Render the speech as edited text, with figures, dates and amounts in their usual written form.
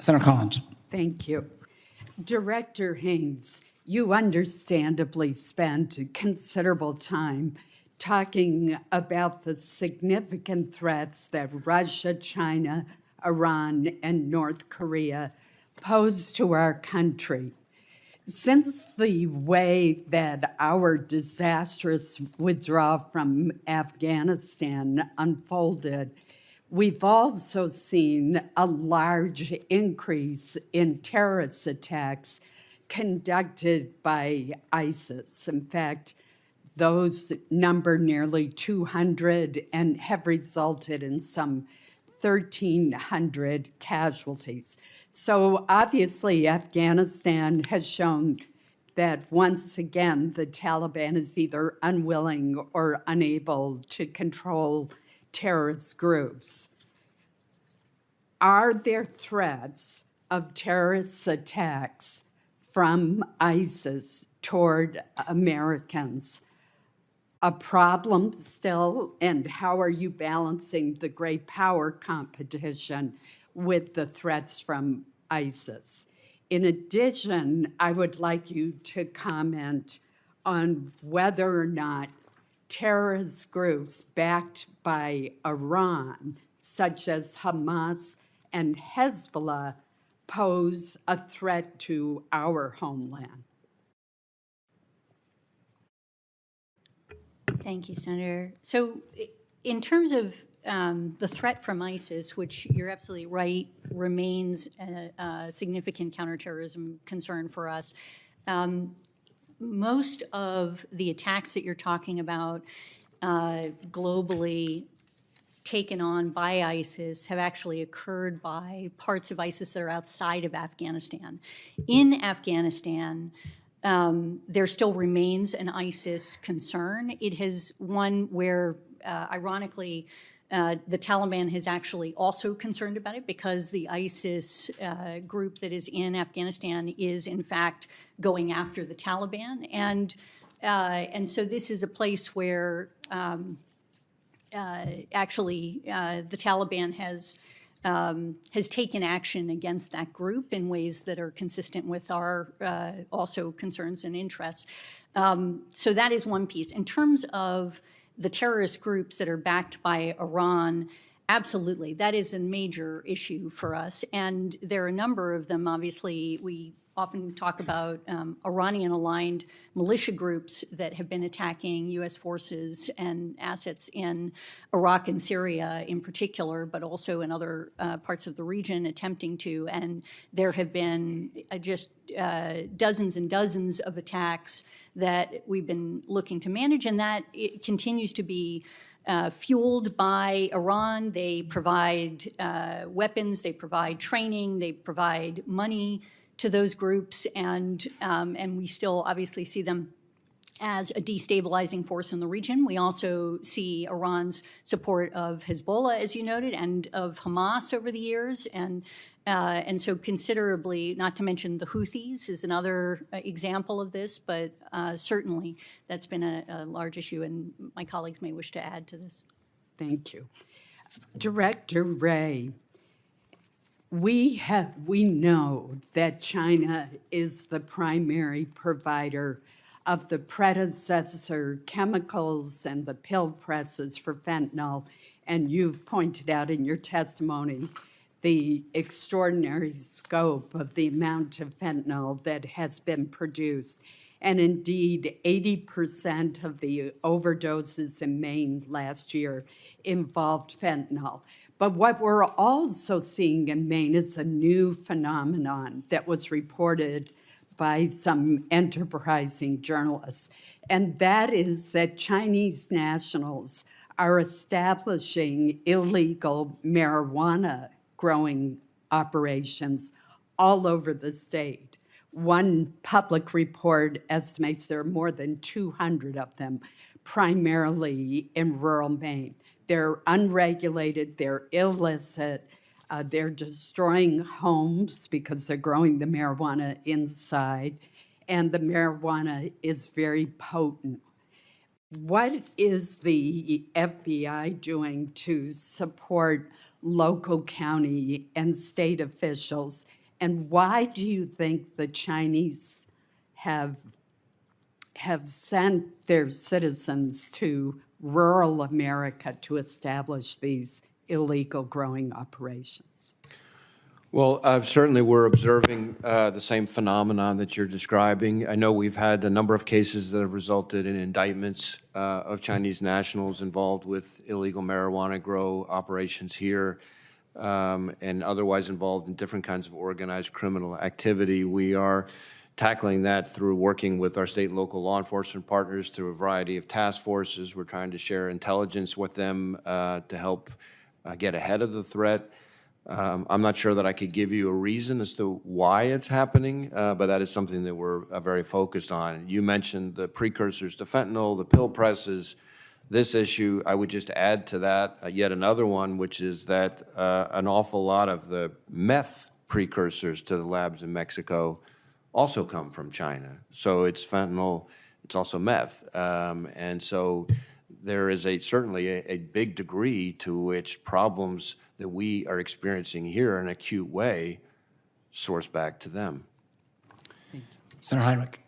Senator Collins. Thank you. Director Haynes, you understandably spent considerable time talking about the significant threats that Russia, China, Iran, and North Korea pose to our country. Since the way that our disastrous withdrawal from Afghanistan unfolded, we've also seen a large increase in terrorist attacks conducted by ISIS. In fact, those number nearly 200 and have resulted in some 1,300 casualties. So obviously, Afghanistan has shown that once again, the Taliban is either unwilling or unable to control terrorist groups. Are there threats of terrorist attacks from ISIS toward Americans a problem still? And how are you balancing the great power competition with the threats from ISIS? In addition, I would like you to comment on whether or not terrorist groups backed by Iran, such as Hamas and Hezbollah, pose a threat to our homeland. Thank you, Senator. So in terms of the threat from ISIS, which you're absolutely right, remains a significant counterterrorism concern for us. Most of the attacks that you're talking about globally taken on by ISIS have actually occurred by parts of ISIS that are outside of Afghanistan. In Afghanistan, there still remains an ISIS concern. It has one where, ironically, the Taliban has actually also concerned about it because the ISIS group that is in Afghanistan is, in fact, going after the Taliban. And so this is a place where actually the Taliban has taken action against that group in ways that are consistent with our also concerns and interests. So that is one piece. In terms of the terrorist groups that are backed by Iran, absolutely, that is a major issue for us. And there are a number of them. Obviously, we often talk about Iranian-aligned militia groups that have been attacking U.S. forces and assets in Iraq and Syria in particular, but also in other parts of the region attempting to. And there have been just dozens and dozens of attacks that we've been looking to manage, and that it continues to be fueled by Iran. They provide weapons, they provide training, they provide money to those groups, and we still obviously see them as a destabilizing force in the region. We also see Iran's support of Hezbollah, as you noted, and of Hamas over the years, and so considerably, not to mention the Houthis is another example of this, but certainly that's been a large issue, and my colleagues may wish to add to this. Thank you. Director Wray, we know that China is the primary provider of the predecessor chemicals and the pill presses for fentanyl, and you've pointed out in your testimony the extraordinary scope of the amount of fentanyl that has been produced. And indeed, 80% of the overdoses in Maine last year involved fentanyl. But what we're also seeing in Maine is a new phenomenon that was reported by some enterprising journalists, and that is that Chinese nationals are establishing illegal marijuana growing operations all over the state. One public report estimates there are more than 200 of them, primarily in rural Maine. They're unregulated, they're illicit, they're destroying homes because they're growing the marijuana inside, and the marijuana is very potent. What is the FBI doing to support local, county, and state officials? And why do you think the Chinese have sent their citizens to rural America to establish these illegal growing operations? Well, certainly we're observing the same phenomenon that you're describing. I know we've had a number of cases that have resulted in indictments of Chinese nationals involved with illegal marijuana grow operations here, and otherwise involved in different kinds of organized criminal activity. We are tackling that through working with our state and local law enforcement partners through a variety of task forces. We're trying to share intelligence with them to help get ahead of the threat. I'm not sure that I could give you a reason as to why it's happening, but that is something that we're very focused on. You mentioned the precursors to fentanyl, the pill presses. This issue, I would just add to that yet another one, which is that an awful lot of the meth precursors to the labs in Mexico also come from China. So it's fentanyl, it's also meth. And so there is certainly a big degree to which problems that we are experiencing here in an acute way source back to them. Senator Heinrich.